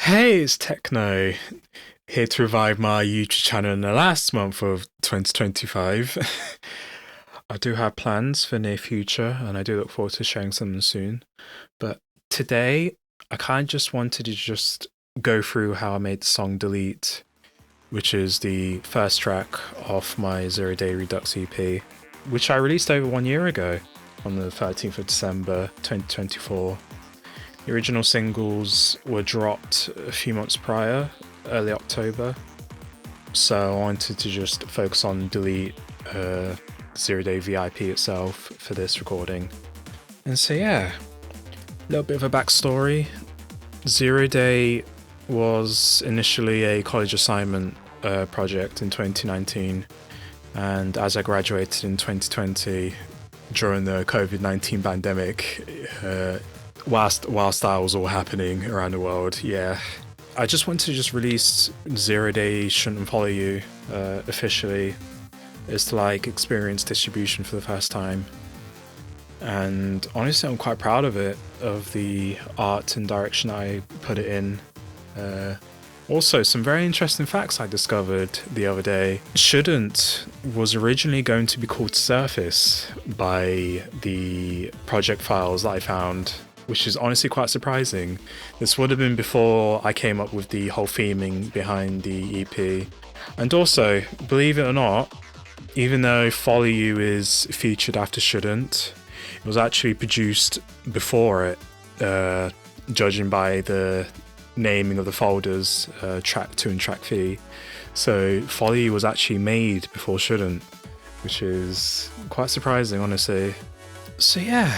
Hey, it's Techno here to revive my YouTube channel in the last month of 2025. I do have plans for near future and I do look forward to sharing some soon. But today, I kind of just wanted to just go through how I made the song Delete, which is the first track off my Zero Day Redux EP, which I released over 1 year ago on the 13th of December 2024. The original singles were dropped a few months prior, early October. So I wanted to just focus on Delete Zero Day VIP itself for this recording. And so yeah, a little bit of a backstory. Zero Day was initially a college assignment project in 2019, and as I graduated in 2020 during the COVID-19 pandemic, whilst that was all happening around the world, I just wanted to just release Zero Day Shouldn't Follow You officially. Is to like experience distribution for the first time. And honestly, I'm quite proud of it, of the art and direction I put it in. Also, some very interesting facts I discovered the other day. Shouldn't was originally going to be called Surface by the project files that I found, which is honestly quite surprising. This would have been before I came up with the whole theming behind the EP. And also, believe it or not, even though Follow You is featured after Shouldn't, it was actually produced before it, judging by the naming of the folders, track 2 and track 3. So Follow You was actually made before Shouldn't, which is quite surprising, honestly. So yeah,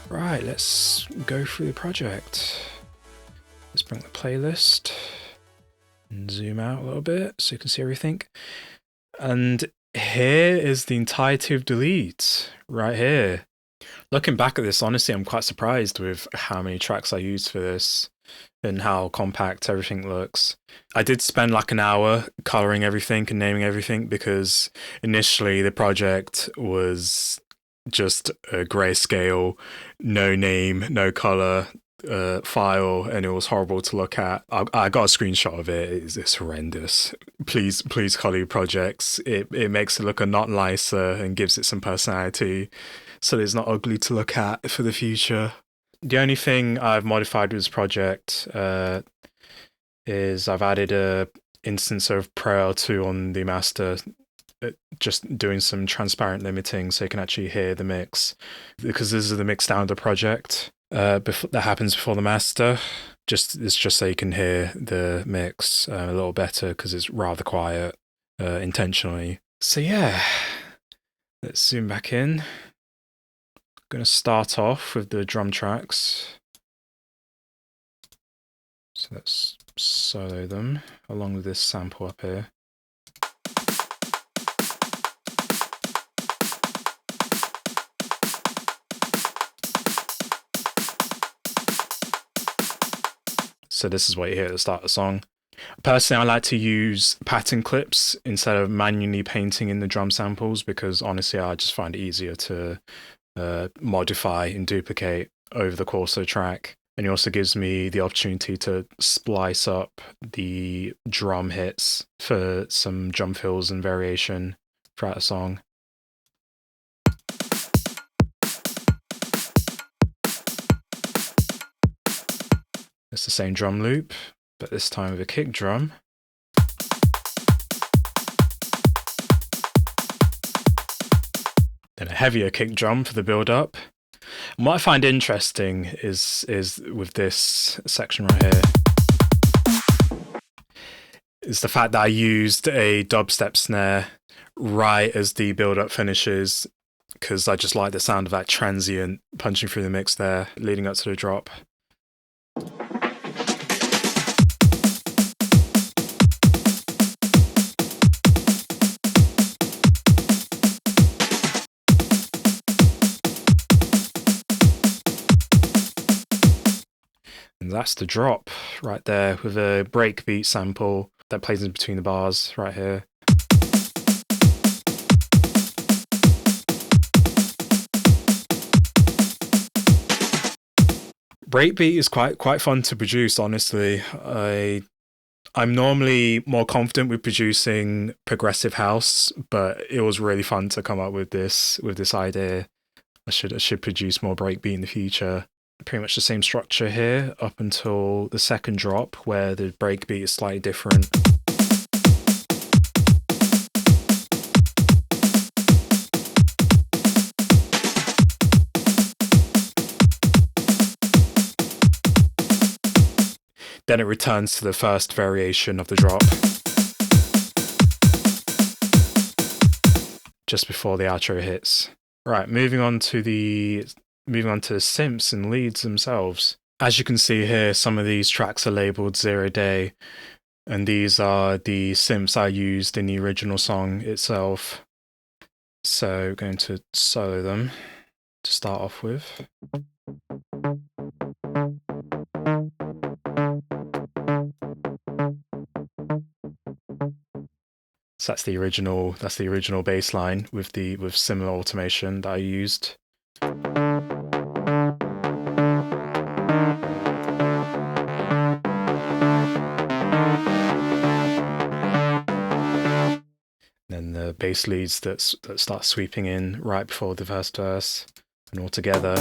right, let's go through the project. Let's bring the playlist and zoom out a little bit so you can see everything. And here is the entirety of Delete, right here. Looking back at this, honestly, I'm quite surprised with how many tracks I used for this and how compact everything looks. I did spend like an hour coloring everything and naming everything because initially the project was just a grayscale, no name, no color file, and it was horrible to look at. I got a screenshot of it. It's horrendous. Please color your projects. It makes it look a lot nicer and gives it some personality, so it's not ugly to look at for the future. The only thing I've modified with this project is I've added a instance of Pro L2 on the master, just doing some transparent limiting so you can actually hear the mix, because this is the mix down the project that happens before the master. It's just so you can hear the mix a little better because it's rather quiet intentionally. So yeah, let's zoom back in. I'm going to start off with the drum tracks. So let's solo them along with this sample up here. So this is what you hear at the start of the song. Personally, I like to use pattern clips instead of manually painting in the drum samples because honestly, I just find it easier to modify and duplicate over the course of the track. And it also gives me the opportunity to splice up the drum hits for some drum fills and variation throughout the song. It's the same drum loop, but this time with a kick drum. Then a heavier kick drum for the build-up. And what I find interesting is with this section right here, is the fact that I used a dubstep snare right as the build-up finishes, because I just like the sound of that transient punching through the mix there, leading up to the drop. And that's the drop right there with a breakbeat sample that plays in between the bars right here. Breakbeat is quite fun to produce, honestly. I'm normally more confident with producing progressive house, but it was really fun to come up with this idea. I should produce more breakbeat in the future. Pretty much the same structure here up until the second drop, where the breakbeat is slightly different. Then it returns to the first variation of the drop, just before the outro hits. Right, moving on to the synths and leads themselves. As you can see here, some of these tracks are labeled 0 Day, and these are the synths I used in the original song itself. So going to solo them to start off with. So that's the original bass line with similar automation that I used. Then the bass leads that start sweeping in right before the first verse and all together.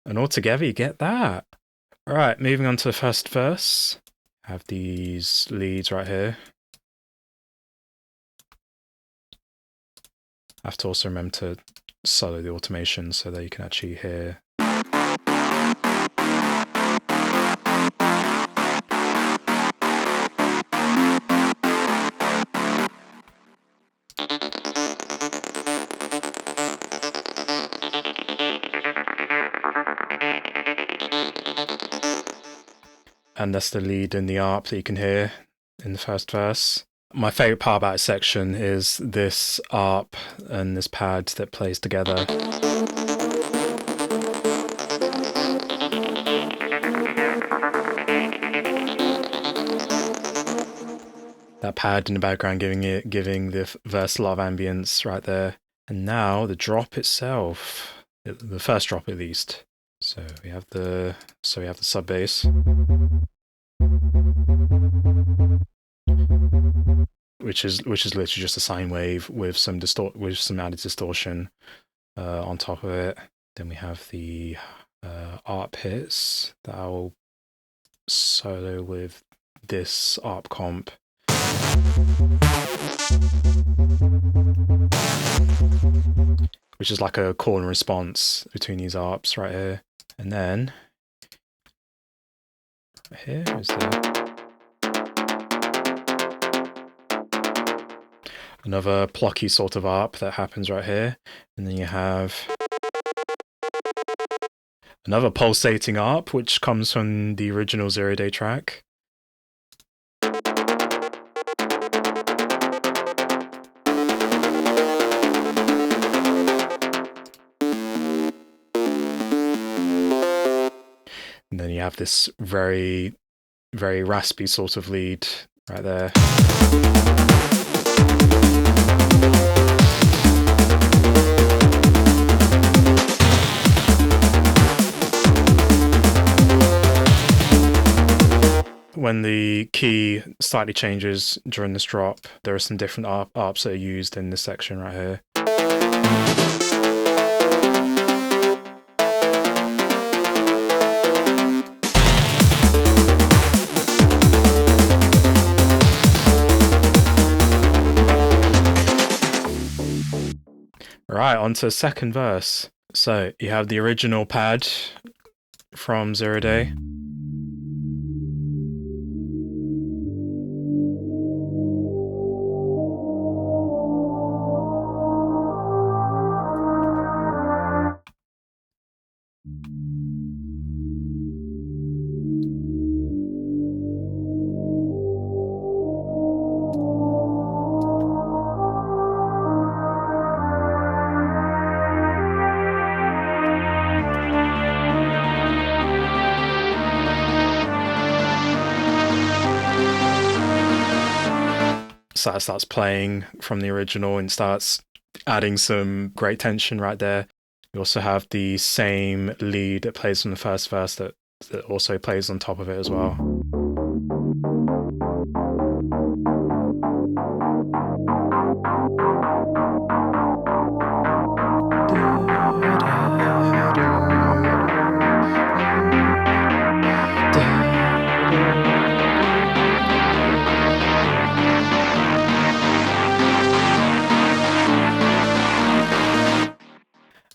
And all together you get that. Alright, moving on to the first verse. I have these leads right here. I have to also remember to solo the automation so that you can actually hear. And that's the lead and the ARP that you can hear in the first verse. My favourite part about this section is this ARP and this pad that plays together. That pad in the background giving the verse a lot of ambience right there. And now the drop itself, the first drop at least. So we have the sub bass. Which is literally just a sine wave with some added distortion on top of it. Then we have the ARP hits that I'll solo with this ARP comp. Which is like a call and response between these ARPs right here. And then here is another plucky sort of ARP that happens right here. And then you have another pulsating ARP, which comes from the original 0 Day track. And then you have this very, very raspy sort of lead right there. When the key slightly changes during this drop, there are some different ARPs that are used in this section right here. Right, on to the second verse. So you have the original pad from 0 Day. So that starts playing from the original and starts adding some great tension right there. You also have the same lead that plays from the first verse that also plays on top of it as well.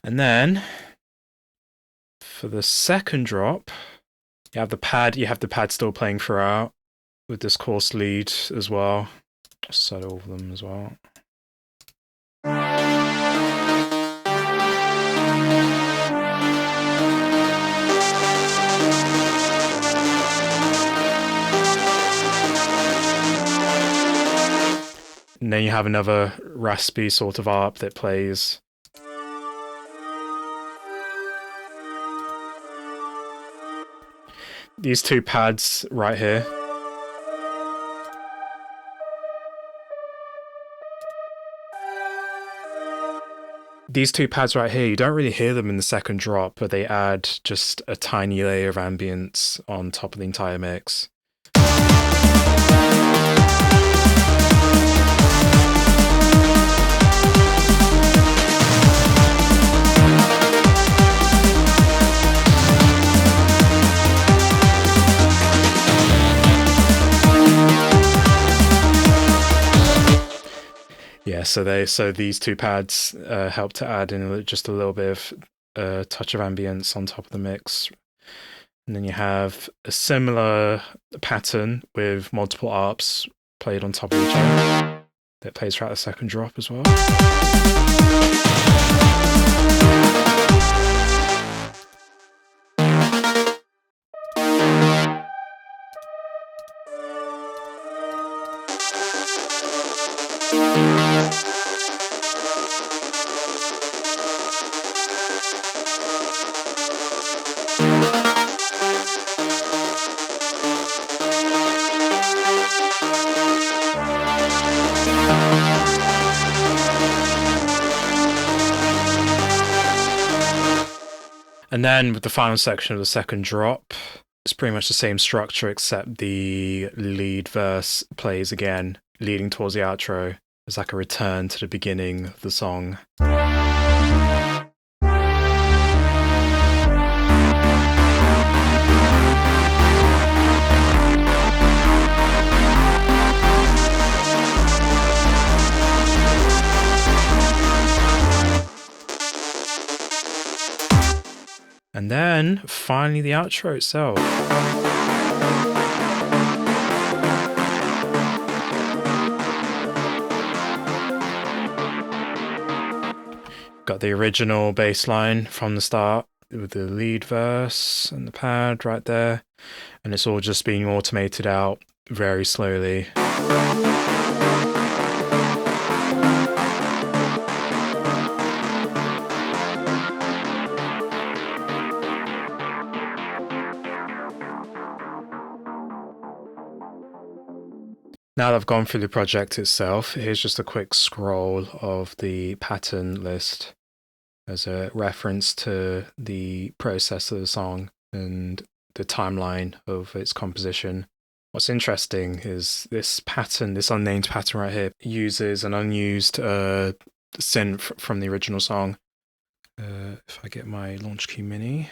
And then for the second drop, you have the pad still playing throughout with this course lead as well. Just set all of them as well. And then you have another raspy sort of ARP that plays. These two pads right here. These two pads right here, you don't really hear them in the second drop, but they add just a tiny layer of ambience on top of the entire mix. Yeah, so these two pads help to add in just a little bit of touch of ambience on top of the mix. And then you have a similar pattern with multiple ARPs played on top of each other that plays throughout the second drop as well. And then with the final section of the second drop, it's pretty much the same structure, except the lead verse plays again, leading towards the outro. It's like a return to the beginning of the song. And then, finally, the outro itself. Got the original bass line from the start with the lead verse and the pad right there. And it's all just being automated out very slowly. Now that I've gone through the project itself, here's just a quick scroll of the pattern list as a reference to the process of the song and the timeline of its composition. What's interesting is this pattern, this unnamed pattern right here, uses an unused synth from the original song. If I get my Launch Key Mini.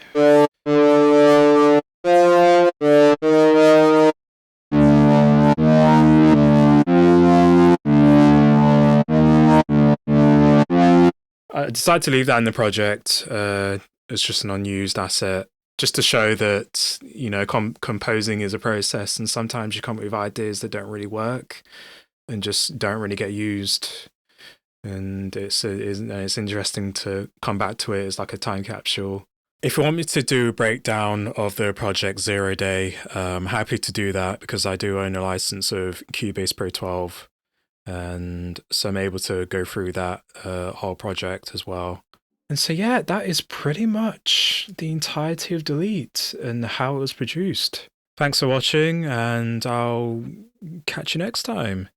I decided to leave that in the project as just an unused asset, just to show that, you know, composing is a process, and sometimes you come up with ideas that don't really work and just don't really get used. And it's interesting to come back to it as like a time capsule. If you want me to do a breakdown of the project 0 Day, I'm happy to do that because I do own a license of Cubase Pro 12. And so I'm able to go through that whole project as well. And so yeah, that is pretty much the entirety of Delete and how it was produced. Thanks for watching, and I'll catch you next time.